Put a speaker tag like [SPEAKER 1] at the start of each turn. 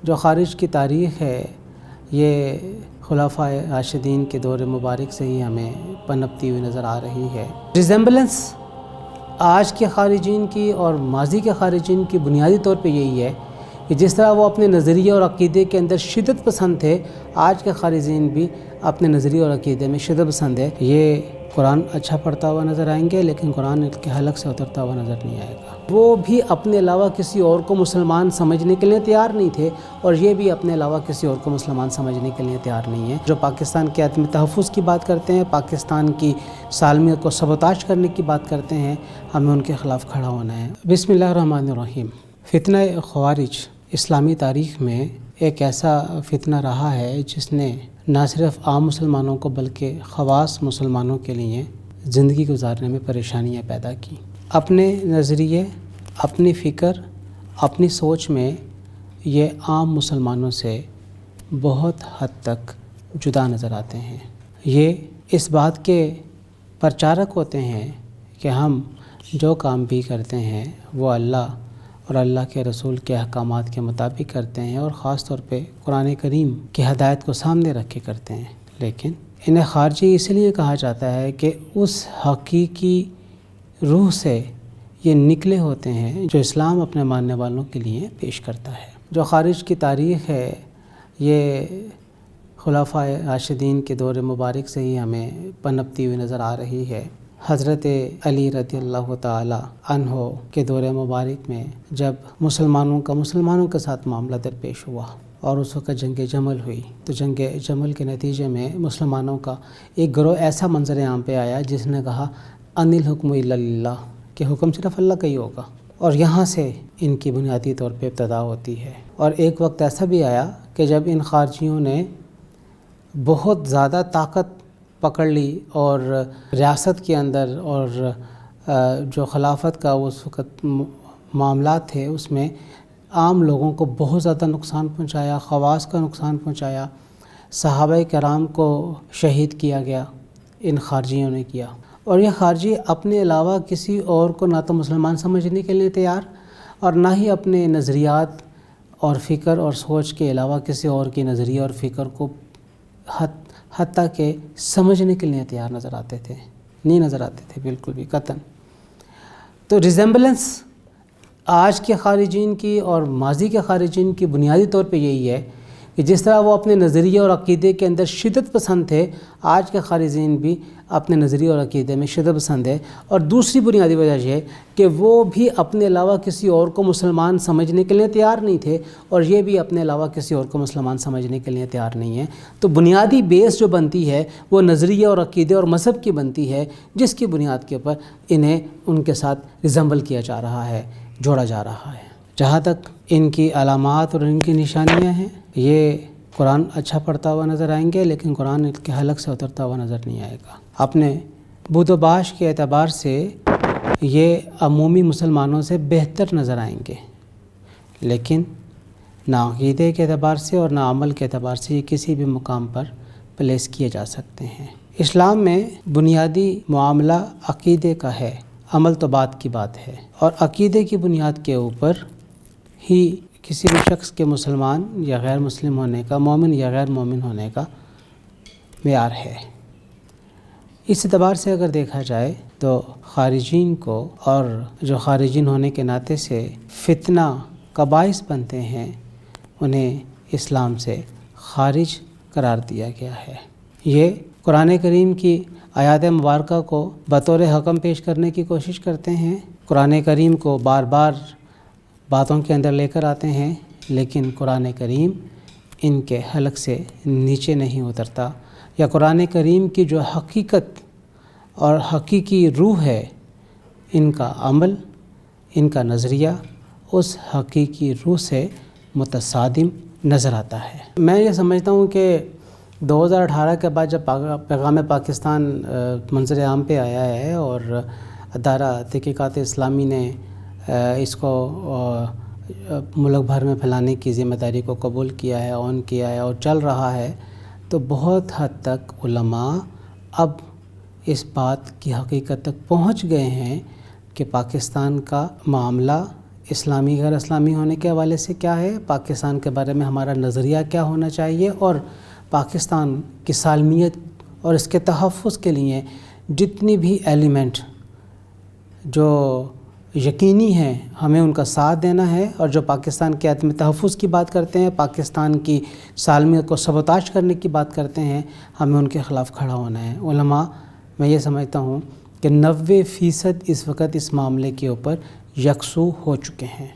[SPEAKER 1] جو خارج کی تاریخ ہے یہ خلفائے راشدین کے دور مبارک سے ہی ہمیں پنپتی ہوئی نظر آ رہی ہے۔ ریزمبلنس آج کے خارجین کی اور ماضی کے خارجین کی بنیادی طور پہ یہی ہے کہ جس طرح وہ اپنے نظریے اور عقیدے کے اندر شدت پسند تھے، آج کے خارجین بھی اپنے نظریے اور عقیدے میں شدت پسند ہے۔ یہ قرآن اچھا پڑھتا ہوا نظر آئیں گے لیکن قرآن کے حلق سے اترتا ہوا نظر نہیں آئے گا۔ وہ بھی اپنے علاوہ کسی اور کو مسلمان سمجھنے کے لیے تیار نہیں تھے اور یہ بھی اپنے علاوہ کسی اور کو مسلمان سمجھنے کے لیے تیار نہیں ہیں۔ جو پاکستان کے عدم تحفظ کی بات کرتے ہیں، پاکستان کی سالمیت کو سبوتاژ کرنے کی بات کرتے ہیں، ہمیں ان کے خلاف کھڑا ہونا ہے۔ بسم اللہ الرحمن الرحیم۔ فتنہ خوارج اسلامی تاریخ میں ایک ایسا فتنہ رہا ہے جس نے نہ صرف عام مسلمانوں کو بلکہ خواص مسلمانوں کے لیے زندگی گزارنے میں پریشانیاں پیدا کی۔ اپنے نظریے، اپنی فکر، اپنی سوچ میں یہ عام مسلمانوں سے بہت حد تک جدا نظر آتے ہیں۔ یہ اس بات کے پرچارک ہوتے ہیں کہ ہم جو کام بھی کرتے ہیں وہ اللہ اور اللہ کے رسول کے احکامات کے مطابق کرتے ہیں اور خاص طور پہ قرآن کریم کی ہدایت کو سامنے رکھ کے کرتے ہیں، لیکن انہیں خارجی اس لیے کہا جاتا ہے کہ اس حقیقی روح سے یہ نکلے ہوتے ہیں جو اسلام اپنے ماننے والوں کے لیے پیش کرتا ہے۔ جو خارج کی تاریخ ہے یہ خلفائے راشدین کے دور مبارک سے ہی ہمیں پنپتی ہوئی نظر آ رہی ہے۔ حضرت علی رضی اللہ تعالی عنہ کے دور مبارک میں جب مسلمانوں کے ساتھ معاملہ درپیش ہوا اور اس وقت جنگ جمل ہوئی تو جنگ جمل کے نتیجے میں مسلمانوں کا ایک گروہ ایسا منظر عام پہ آیا جس نے کہا ان الحکم الا للہ، کہ حکم صرف اللہ کا ہی ہوگا، اور یہاں سے ان کی بنیادی طور پہ ابتدا ہوتی ہے۔ اور ایک وقت ایسا بھی آیا کہ جب ان خارجیوں نے بہت زیادہ طاقت پکڑ لی اور ریاست کے اندر اور جو خلافت کا اس وقت معاملات تھے اس میں عام لوگوں کو بہت زیادہ نقصان پہنچایا، خواص کا نقصان پہنچایا، صحابہ کرام کو شہید کیا گیا، ان خارجیوں نے کیا۔ اور یہ خارجی اپنے علاوہ کسی اور کو نہ تو مسلمان سمجھنے کے لیے تیار اور نہ ہی اپنے نظریات اور فکر اور سوچ کے علاوہ کسی اور کی نظریہ اور فکر کو حتیٰ کہ سمجھنے کے لیے تیار نہیں نظر آتے تھے بالکل بھی قطعاً۔ تو ریزمبلنس آج کے خارجین کی اور ماضی کے خارجین کی بنیادی طور پہ یہی ہے کہ جس طرح وہ اپنے نظریے اور عقیدے کے اندر شدت پسند تھے، آج کے خارجین بھی اپنے نظریے اور عقیدے میں شدت پسند ہے۔ اور دوسری بنیادی وجہ یہ ہے کہ وہ بھی اپنے علاوہ کسی اور کو مسلمان سمجھنے کے لیے تیار نہیں تھے اور یہ بھی اپنے علاوہ کسی اور کو مسلمان سمجھنے کے لیے تیار نہیں ہیں۔ تو بنیادی بیس جو بنتی ہے وہ نظریے اور عقیدے اور مذہب کی بنتی ہے، جس کی بنیاد کے اوپر انہیں ان کے ساتھ ریزمبل کیا جا رہا ہے، جوڑا جا رہا ہے۔ جہاں تک ان کی علامات اور ان کی نشانیاں ہیں، یہ قرآن اچھا پڑھتا ہوا نظر آئیں گے لیکن قرآن کے حلق سے اترتا ہوا نظر نہیں آئے گا۔ اپنے بود و باش کے اعتبار سے یہ عمومی مسلمانوں سے بہتر نظر آئیں گے، لیکن نہ عقیدے کے اعتبار سے اور نہ عمل کے اعتبار سے یہ کسی بھی مقام پر پلیس کیے جا سکتے ہیں۔ اسلام میں بنیادی معاملہ عقیدے کا ہے، عمل تو بات کی بات ہے، اور عقیدے کی بنیاد کے اوپر ہی کسی بھی شخص کے مسلمان یا غیر مسلم ہونے کا، مومن یا غیر مومن ہونے کا معیار ہے۔ اس اعتبار سے اگر دیکھا جائے تو خارجین کو اور جو خارجین ہونے کے ناطے سے فتنہ کا باعث بنتے ہیں انہیں اسلام سے خارج قرار دیا گیا ہے۔ یہ قرآن کریم کی آیات مبارکہ کو بطور حکم پیش کرنے کی کوشش کرتے ہیں، قرآن کریم کو بار بار باتوں کے اندر لے کر آتے ہیں، لیکن قرآن کریم ان کے حلق سے نیچے نہیں اترتا، یا قرآن کریم کی جو حقیقت اور حقیقی روح ہے، ان کا عمل، ان کا نظریہ اس حقیقی روح سے متصادم نظر آتا ہے۔ میں یہ سمجھتا ہوں کہ 2018 کے بعد جب پیغام پاکستان منظر عام پہ آیا ہے اور ادارہ تحقیقات اسلامی نے اس کو ملک بھر میں پھیلانے کی ذمہ داری کو قبول کیا ہے، آن کیا ہے اور چل رہا ہے، تو بہت حد تک علماء اب اس بات کی حقیقت تک پہنچ گئے ہیں کہ پاکستان کا معاملہ اسلامی غیر اسلامی ہونے کے حوالے سے کیا ہے، پاکستان کے بارے میں ہمارا نظریہ کیا ہونا چاہیے، اور پاکستان کی سالمیت اور اس کے تحفظ کے لیے جتنی بھی ایلیمنٹ جو یقینی ہیں ہمیں ان کا ساتھ دینا ہے، اور جو پاکستان کے عدم تحفظ کی بات کرتے ہیں، پاکستان کی سالمیت کو سبوتاژ کرنے کی بات کرتے ہیں، ہمیں ان کے خلاف کھڑا ہونا ہے۔ علماء، میں یہ سمجھتا ہوں کہ 90% اس وقت اس معاملے کے اوپر یکسو ہو چکے ہیں۔